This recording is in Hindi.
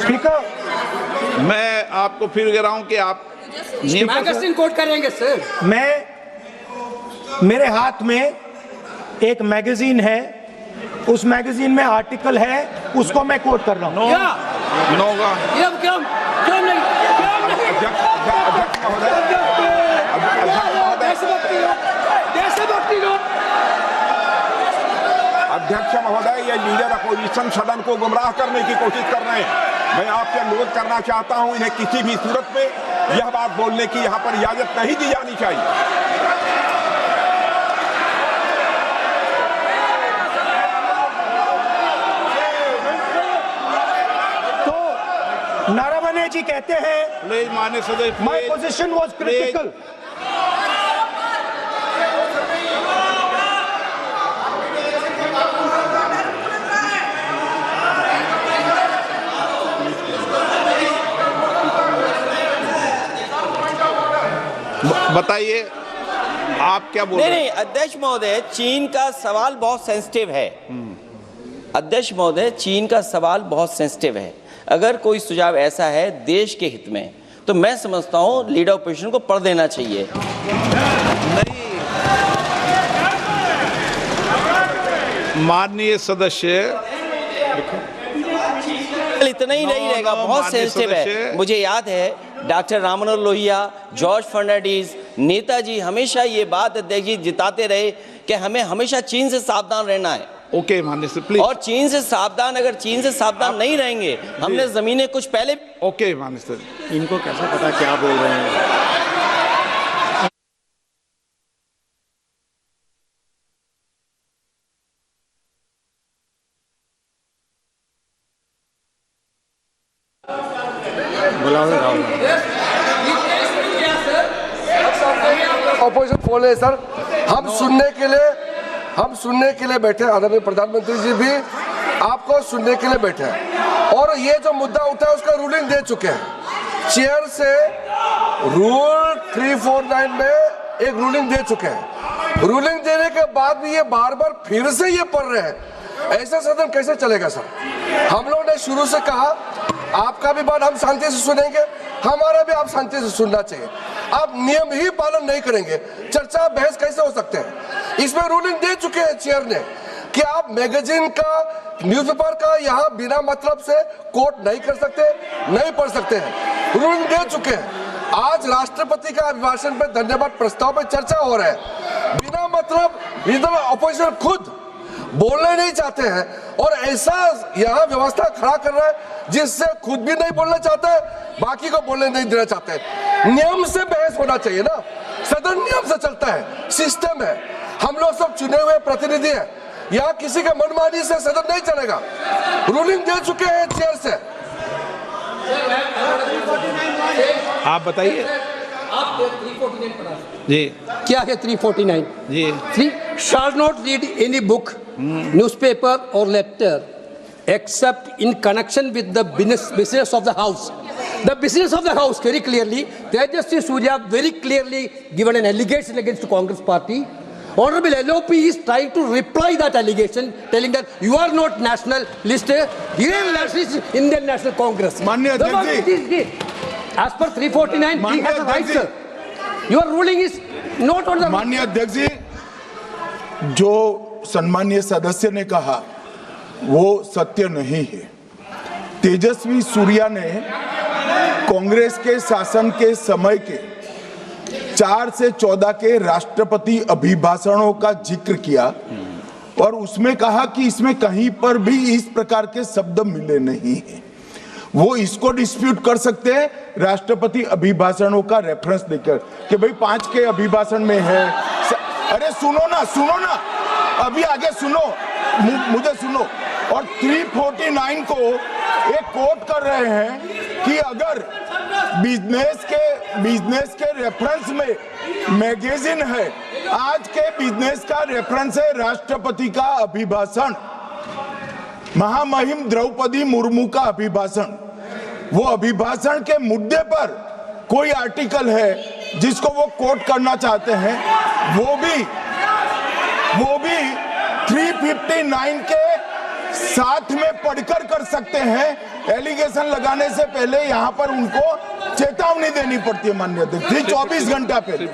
स्पीकर, मैं आपको फिर कह रहा हूं कि आप मैगजीन कोट करेंगे सर। मेरे हाथ में एक मैगजीन है, उस मैगजीन में आर्टिकल है, उसको मैं कोट कर रहा हूँ। अध्यक्ष महोदय, ये लीडर अपोजिशन सदन को गुमराह करने की कोशिश कर रहे हैं। मैं आपसे अनुरोध करना चाहता हूं, इन्हें किसी भी सूरत में यह बात बोलने की यहां पर इजाजत नहीं दी जानी चाहिए। तो नारावने जी कहते हैं माननीय सदस्य, माय पोजीशन वाज क्रिटिकल। बताइए आप क्या बोल रहे हैं? नहीं, अध्यक्ष महोदय, चीन का सवाल बहुत सेंसिटिव है। अध्यक्ष महोदय, चीन का सवाल बहुत सेंसिटिव है। अगर कोई सुझाव ऐसा है देश के हित में, तो मैं समझता हूं लीडर ऑपोजिशन को पढ़ देना चाहिए। नहीं, माननीय सदस्य, इतना ही नहीं रहेगा, बहुत सेंसिटिव है। मुझे याद है डॉक्टर राम मनोहर लोहिया, जॉर्ज फर्नांडीज, नेताजी हमेशा ये बात अध्यक्ष जी जिताते रहे कि हमें हमेशा चीन से सावधान रहना है। ओके माननीय सर, प्लीज। और चीन से सावधान, अगर चीन से सावधान नहीं रहेंगे, हमने जमीनें कुछ पहले। ओके माननीय सर। इनको कैसे पता क्या बोल रहे हैं? ऑपोजिशन फोन है सर, हम सुनने के लिए बैठे। आदरणीय प्रधानमंत्री जी भी आपको सुनने के लिए बैठे हैं, और ये जो मुद्दा उठा है उसका रूलिंग दे चुके हैं। चेयर से रूल 349 में एक रूलिंग दे चुके हैं। रूलिंग देने के बाद भी ये बार बार फिर से ये पढ़ रहे हैं। ऐसा सदन कैसे चलेगा सर? हम लोगों ने शुरू से कहा आपका भी बात हम शांति से सुनेंगे, हमारा भी आप शांति से सुनना चाहिए। आप नियम ही पालन नहीं करेंगे, चर्चा बहस कैसे हो सकते हैं? इसमें रूलिंग दे चुके हैं चेयर ने कि आप मैगजीन का, न्यूज़पेपर का यहाँ बिना मतलब से कोट नहीं कर सकते, नहीं पढ़ सकते हैं। रूलिंग दे चुके हैं। आज राष्ट्रपति का अभिभाषण पे धन्यवाद प्रस्ताव पे चर्चा हो रहा है। बिना मतलब लीडर ऑपोजिशन खुद बोलने नहीं चाहते हैं, और ऐसा यहाँ व्यवस्था खड़ा कर रहा है जिससे खुद भी नहीं बोलना चाहता है, बाकी को बोलने नहीं देना चाहते हैं। नियम से बहस होना चाहिए ना, सदन नियम से चलता है, सिस्टम है। हम लोग सब चुने हुए प्रतिनिधि हैं, यहाँ किसी के मनमानी से सदन नहीं चलेगा। रूलिंग दे चुके हैं चेयर से। आप बताइए। आप 349 पढ़ा जी, क्या है 349? जी। 3 shall not read any book, newspaper or letter except in connection with the business of the house. The business of the house, very clearly, Tejaswi Surya very clearly given an allegation against the Congress party. Honorable LOP is trying to reply that allegation, telling that you are not nationalist, Indian nationalist, Indian National Congress. माननीय अध्यक्ष जी, as per 349, he has a right, sir. Your ruling is not on the. माननीय अध्यक्ष जी, जो सम्मानीय सदस्य ने कहा वो सत्य नहीं है। तेजस्वी सूर्या ने कांग्रेस के शासन के समय के 4 से 14 के राष्ट्रपति अभिभाषणों का जिक्र किया, और उसमें कहा कि इसमें कहीं पर भी इस प्रकार के शब्द मिले नहीं हैं। वो इसको डिस्प्यूट कर सकते हैं राष्ट्रपति अभिभाषणों का रेफरेंस देकर कि भाई 5 के अभिभाषण में है। अरे सुनो ना, अभी आगे सुनो, मुझे सुनो। और 349 को एक कोट कर रहे हैं कि अगर बिजनेस के रेफरेंस में मैगजीन है, आज के बिजनेस का रेफरेंस है राष्ट्रपति का अभिभाषण, महामहिम द्रौपदी मुर्मू का अभिभाषण। वो अभिभाषण के मुद्दे पर कोई आर्टिकल है जिसको वो कोट करना चाहते हैं, वो भी 359 के साथ में पढ़कर कर सकते हैं। एलिगेशन लगाने से पहले यहाँ पर उनको चेतावनी देनी पड़ती है माननीय अध्यक्ष, 24 घंटा पहले।